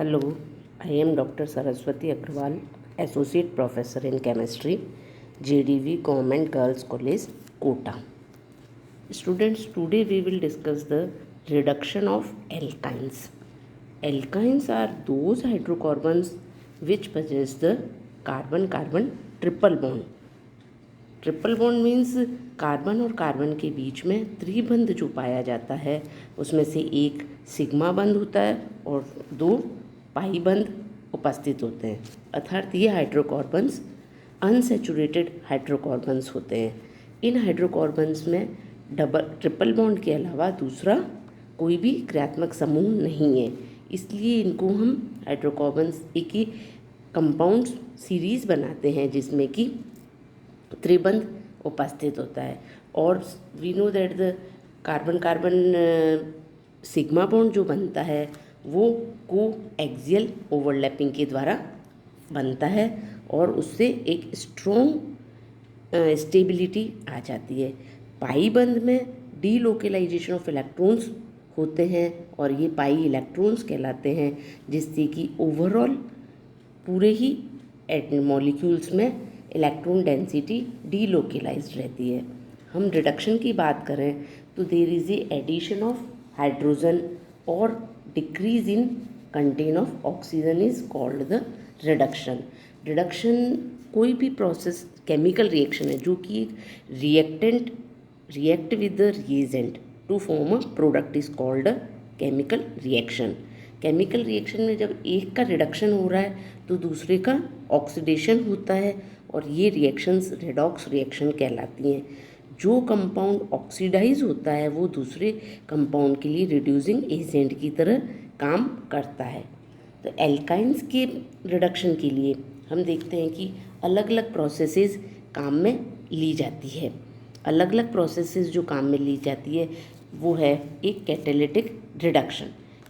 Hello, I am Dr. Saraswati Agrawal, Associate Professor in Chemistry, JDV Government Girls College, Kota. Students, today we will discuss the reduction of alkynes. Alkynes are those hydrocarbons which possess the carbon-carbon triple bond. Triple bond means carbon और carbon के बीच में त्रिबंध जो पाया जाता है उसमें से एक सिग्मा बंध होता है और दो पाई बंध उपस्थित होते हैं, अर्थात ये हाइड्रोकार्बन्स अनसैचुरेटेड हाइड्रोकार्बन्स होते हैं। इन हाइड्रोकार्बन्स में ट्रिपल बॉन्ड के अलावा दूसरा कोई भी क्रियात्मक समूह नहीं है, इसलिए इनको हम हाइड्रोकार्बन्स एक ही कंपाउंड सीरीज़ बनाते हैं जिसमें कि त्रिबंध उपस्थित होता है। और we know that the carbon carbon sigma bond जो बनता है वो को एक्सियल ओवरलैपिंग के द्वारा बनता है और उससे एक स्ट्रॉन्ग स्टेबिलिटी आ जाती है। पाई बंध में डीलोकेलाइजेशन ऑफ इलेक्ट्रॉन्स होते हैं और ये पाई इलेक्ट्रॉन्स कहलाते हैं, जिससे कि ओवरऑल पूरे ही मॉलिक्यूल्स में इलेक्ट्रॉन डेंसिटी डीलोकेलाइज्ड रहती है। हम रिडक्शन की बात करें तो there is a addition of hydrogen और decrease in content of oxygen is called the reduction. Reduction कोई भी प्रोसेस केमिकल रिएक्शन है जो कि एक reactant react with the reagent to form a product is called a chemical reaction. Chemical reaction में जब एक का रिडक्शन हो रहा है तो दूसरे का ऑक्सीडेशन होता है और ये रिएक्शंस रेडॉक्स रिएक्शन कहलाती हैं। जो कंपाउंड ऑक्सीडाइज होता है वो दूसरे कंपाउंड के लिए रिड्यूसिंग एजेंट की तरह काम करता है। तो एल्काइंस के रिडक्शन के लिए हम देखते हैं कि अलग अलग प्रोसेसेस काम में ली जाती है। अलग अलग प्रोसेसेस जो काम में ली जाती है वो है एक कैटालिटिक रिडक्शन।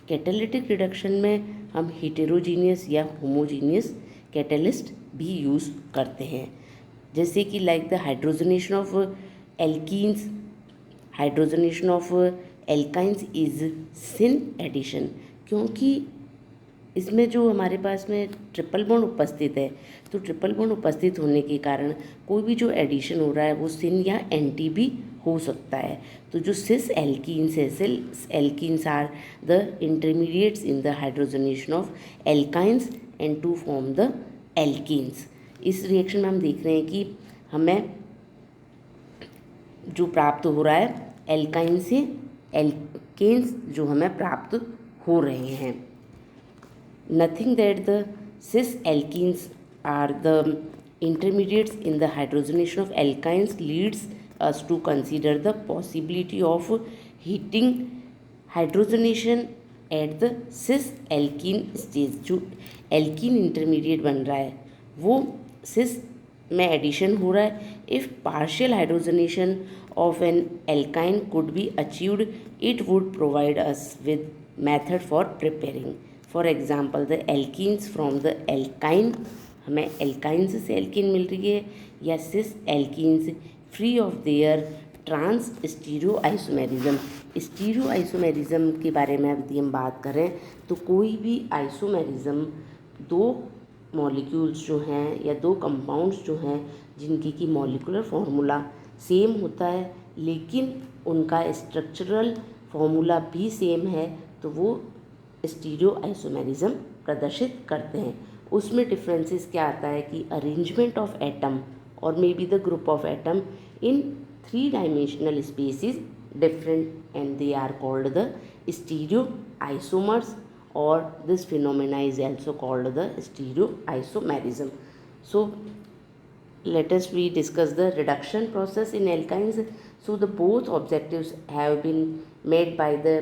कैटालिटिक रिडक्शन में हम हेटेरोजीनियस या होमोजीनियस कैटलिस्ट भी यूज़ करते हैं, जैसे कि like the hydrogenation of alkenes. Hydrogenation of alkynes is syn addition, क्योंकि इसमें जो हमारे पास में ट्रिपल बॉन्ड उपस्थित है तो ट्रिपल बॉन्ड उपस्थित होने के कारण कोई भी जो एडिशन हो रहा है वो सिन या एंटी भी हो सकता है। तो जो सिस एल्कीन्स है, cis alkenes are the intermediates in the hydrogenation of alkynes and to form the alkenes. इस रिएक्शन में हम देख रहे हैं कि हमें जो प्राप्त हो रहा है एल्काइन से एल्केन्स जो हमें प्राप्त हो रहे हैं। Nothing that the cis alkenes are the intermediates in the hydrogenation of alkynes leads us to consider the possibility of heating hydrogenation at the cis alkene stage। जो एल्कीन इंटरमीडिएट बन रहा है वो सिस में एडिशन हो रहा है। If partial hydrogenation of an alkyne could be achieved it would provide us with method for preparing. For example the alkenes from the alkyne, हमें एल्काइन्स से एल्कीन मिल रही है, या cis alkenes free of their trans stereo isomerism. Stereo isomerism के बारे में यदि हम बात करें तो कोई भी आइसोमेरिज्म दो मॉलिक्यूल्स जो हैं या दो कंपाउंड्स जो हैं जिनकी की मॉलिकुलर फार्मूला सेम होता है लेकिन उनका स्ट्रक्चरल फार्मूला भी सेम है तो वो स्टीरियो आइसोमेरिज्म प्रदर्शित करते हैं। उसमें डिफरेंसेस क्या आता है कि अरेंजमेंट ऑफ एटम और maybe the group of atom in 3 dimensional space is different and they are called the stereoisomers, or this phenomena is also called the stereoisomerism. So let us we discuss the reduction process in alkynes. So the both objectives have been made by the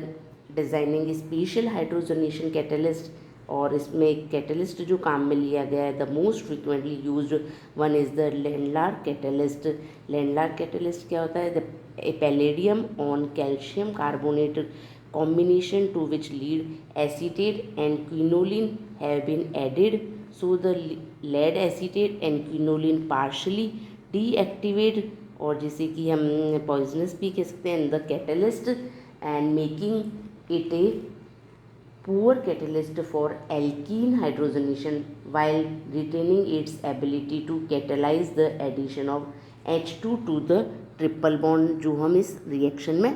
designing special hydrogenation catalyst, और इसमें catalyst जो काम में लिया गया है the most frequently used one is the Lindlar catalyst. Lindlar catalyst क्या होता है? The palladium on calcium carbonate combination to which lead acetate and quinoline have been added. So the lead acetate and quinoline partially deactivate, और जिसे कि हम poisonous भी कह सकते हैं, the catalyst and making it A poor catalyst for alkene hydrogenation while retaining its ability to catalyze the addition of H2 to the triple bond, जो हम इस रिएक्शन में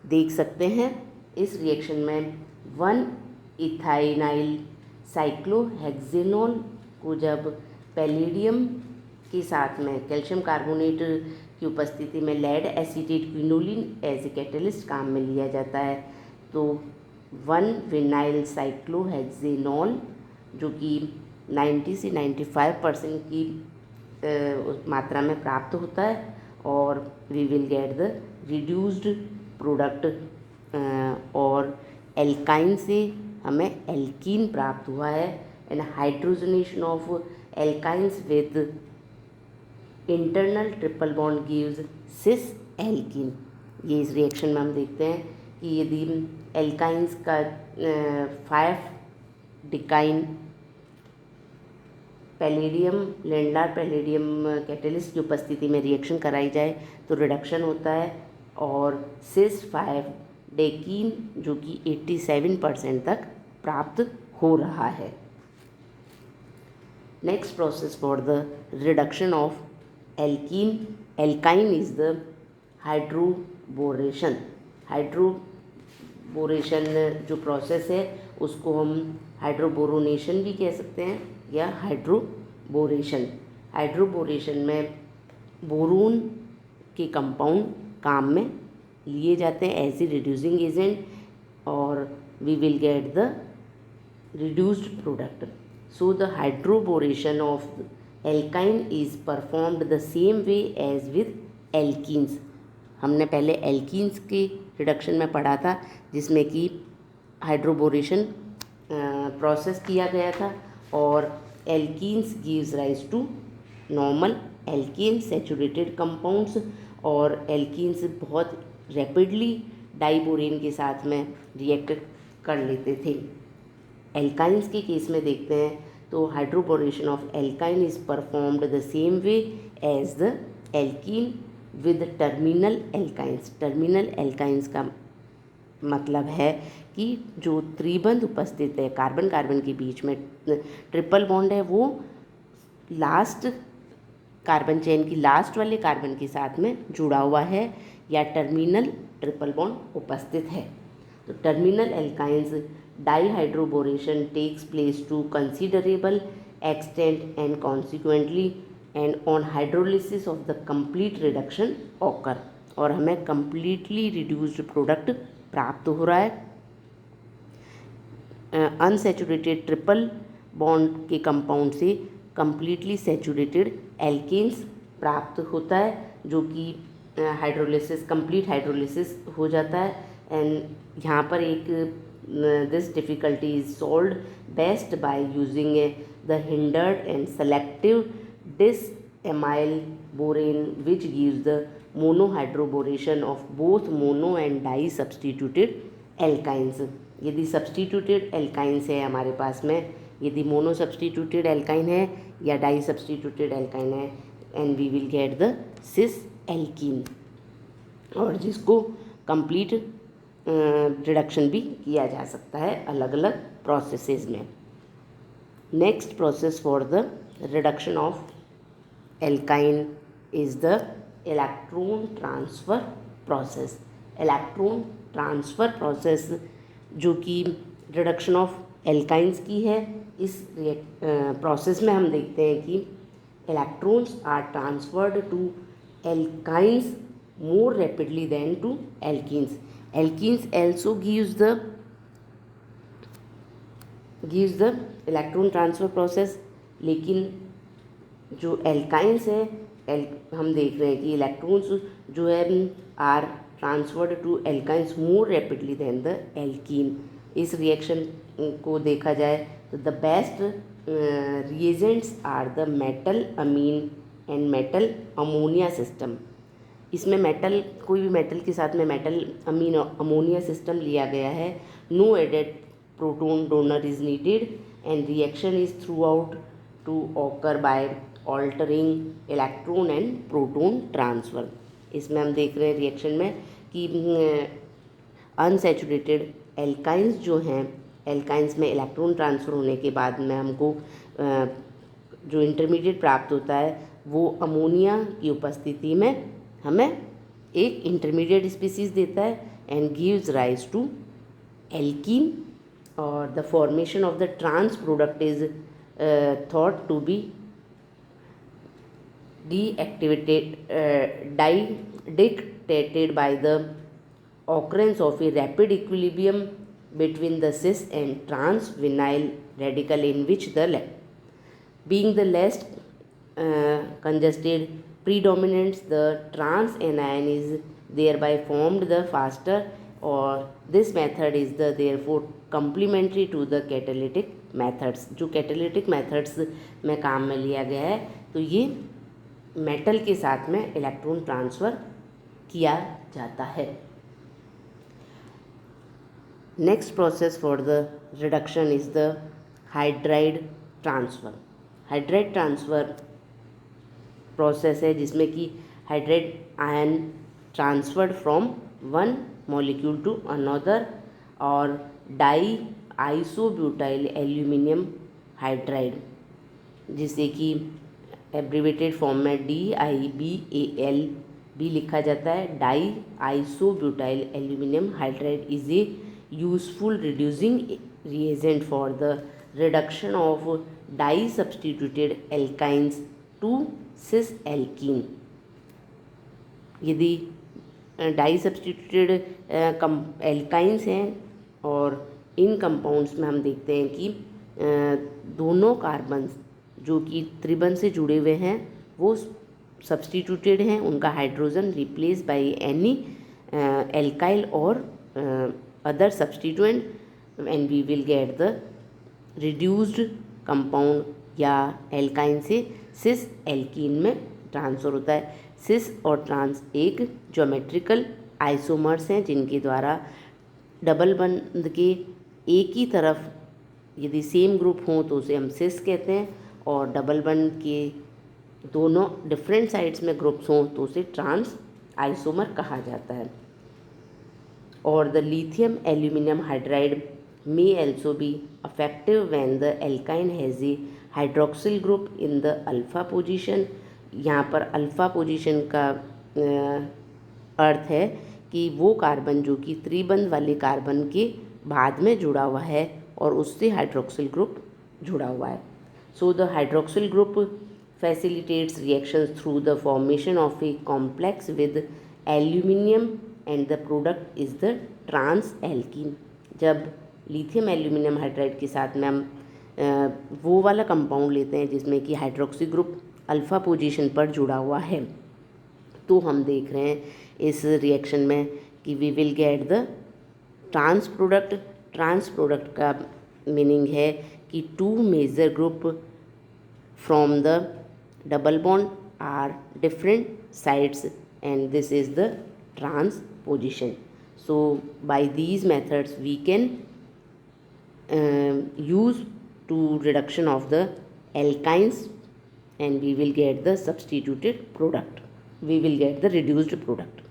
देख सकते हैं। इस रिएक्शन में 1-इथाइनाइल साइक्लोहेक्सेनॉल को जब पैलेडियम के साथ में कैल्शियम कार्बोनेट की उपस्थिति में lead acetate quinoline as a catalyst काम में लिया जाता है, तो 1-विनाइल साइक्लोहेक्सेनॉल जो कि 90 से 95% की मात्रा में प्राप्त होता है, और we will get the reduced product, और एल्काइन से हमें एल्कीन प्राप्त हुआ है। And hydrogenation of alkynes with internal triple bond gives cis alkene. ये इस रिएक्शन में हम देखते हैं कि यदि एल्काइंस का 5-डिकाइन पैलेडियम लेंडार पैलेडियम कैटलिस्ट की उपस्थिति में रिएक्शन कराई जाए तो रिडक्शन होता है, और सिस 5-डेकीन जो कि 87% तक प्राप्त हो रहा है। Next process for the reduction of alkyne is the hydroboration. Hydroboration जो प्रोसेस है उसको हम हाइड्रोबोरोनेशन भी कह सकते हैं या हाइड्रोबोरेशन। हाइड्रोबोरेशन में बोरोन के कंपाउंड काम में लिए जाते हैं एज ए रिड्यूसिंग एजेंट, और we will get the reduced product. So the hydroboration of alkyne is performed the same way as with alkenes. हमने पहले एल्कीन्स के रिडक्शन में पढ़ा था जिसमें कि हाइड्रोबोरेशन प्रोसेस किया गया था, और alkenes gives rise to normal alkane saturated compounds, और एल्कीन्स बहुत रैपिडली डाइबोरेन के साथ में रिएक्ट कर लेते थे। एल्काइंस के केस में देखते हैं तो hydroboration of alkyne is performed the same way as the alkene with terminal alkynes. Terminal alkynes का मतलब है कि जो त्रिबंध उपस्थित है कार्बन कार्बन के बीच में, ट्रिपल बॉन्ड है, वो लास्ट कार्बन चेन की लास्ट वाले कार्बन के साथ में जुड़ा हुआ है या टर्मिनल ट्रिपल बॉन्ड उपस्थित है। तो terminal alkynes dihydroboration takes place to considerable extent and consequently and on hydrolysis of the complete reduction occur, और हमें completely reduced product प्राप्त हो रहा है। अनसैचुरेटेड ट्रिपल बॉन्ड के कंपाउंड से completely saturated alkanes प्राप्त होता है, जो कि हाइड्रोलिसिस कंप्लीट हाइड्रोलिसिस हो जाता है। एंड यहाँ पर एक this difficulty is solved best by using the hindered and selective disamyl borane, which gives the monohydroboration of both mono and di substituted alkynes. यदि substituted alkynes है हमारे पास में, यदि mono substituted alkyne है या di substituted alkyne है, and we will get the cis alkene, और जिसको complete रिडक्शन भी किया जा सकता है अलग अलग प्रोसेसेस में। Next process for the reduction of alkyne is the electron transfer process. Electron transfer process जो कि रिडक्शन ऑफ एल्काइंस की है, इस प्रोसेस में हम देखते हैं कि electrons are transferred to alkynes more rapidly than to alkenes. Alkenes also gives the electron transfer process, लेकिन जो एल्काइंस है हम देख रहे हैं कि इलेक्ट्रॉन्स जो है are transferred to alkynes more rapidly than the alkene. इस रिएक्शन को देखा जाए तो the best reagents are the metal amine and metal ammonia system. इसमें मेटल, कोई भी मेटल के साथ में मेटल अमीन अमोनिया सिस्टम लिया गया है। No added proton donor is needed and reaction is throughout to occur by altering electron and proton transfer. इसमें हम देख रहे हैं रिएक्शन में कि अनसैचुरेटेड एल्काइंस जो हैं एल्काइंस में इलेक्ट्रॉन ट्रांसफ़र होने के बाद में हमको जो इंटरमीडिएट प्राप्त होता है वो अमोनिया की उपस्थिति में हमें एक इंटरमीडिएट स्पीसीज देता है and gives rise to alkene, और the formation of the trans product is thought to be dictated by the occurrence of a rapid equilibrium between the cis and trans vinyl radical, in which the being the less congested predominates the trans anion is thereby formed the faster, or this method is the therefore complementary to the catalytic methods. जो catalytic methods में काम में लिया गया है तो ये metal के साथ में इलेक्ट्रॉन ट्रांसफ़र किया जाता है। Next process for the reduction is the hydride transfer. Hydride transfer process है जिसमें कि hydride ion transferred from one molecule to another, और डाई आइसोब्यूटाइल एल्यूमिनियम हाइड्राइड, जिसे कि एब्रीवेटेड फॉर्म में DIBAL भी लिखा जाता है। Di isobutyl aluminium hydride is a useful reducing reagent for the reduction of di substituted alkynes to cis alkene. यदि di substituted alkynes हैं और इन कंपाउंड्स में हम देखते हैं कि दोनों कार्बन जो कि त्रिबंध से जुड़े हुए हैं वो सब्सटीट्यूटेड हैं, उनका hydrogen replace by any alkyl और other substituent, and we will get the reduced compound या एल्काइन से सिस एल्कीन में ट्रांसफ़र होता है। सिस और ट्रांस एक ज्योमेट्रिकल आइसोमर्स हैं जिनके द्वारा डबल बंध के एक ही तरफ यदि सेम ग्रुप हों तो उसे हम सिस कहते हैं, और डबल बंध के दोनों डिफरेंट साइड्स में ग्रुप्स हों तो उसे ट्रांस आइसोमर कहा जाता है। और the lithium aluminium hydride may also be effective when the alkyne has a hydroxyl group in the alpha position। यहाँ पर अल्फ़ा पोजीशन का अर्थ है कि वो कार्बन जो कि त्रिबंध वाले कार्बन के बाद में जुड़ा हुआ है और उससे हाइड्रोक्सिल ग्रुप जुड़ा हुआ है। So the hydroxyl group facilitates reactions through the formation of a complex with aluminium and the product is the trans alkene। जब लिथियम एल्यूमिनियम हाइड्राइड के साथ में हम वो वाला कंपाउंड लेते हैं जिसमें कि हाइड्रोक्सी ग्रुप अल्फ़ा पोजीशन पर जुड़ा हुआ है, तो हम देख रहे हैं इस रिएक्शन में कि we will get the trans product. Trans product का मीनिंग है कि two major group from the double bond are different sides and this is the trans position। So by these methods we can use to reduction of the alkynes and we will get the substituted product, we will get the reduced product।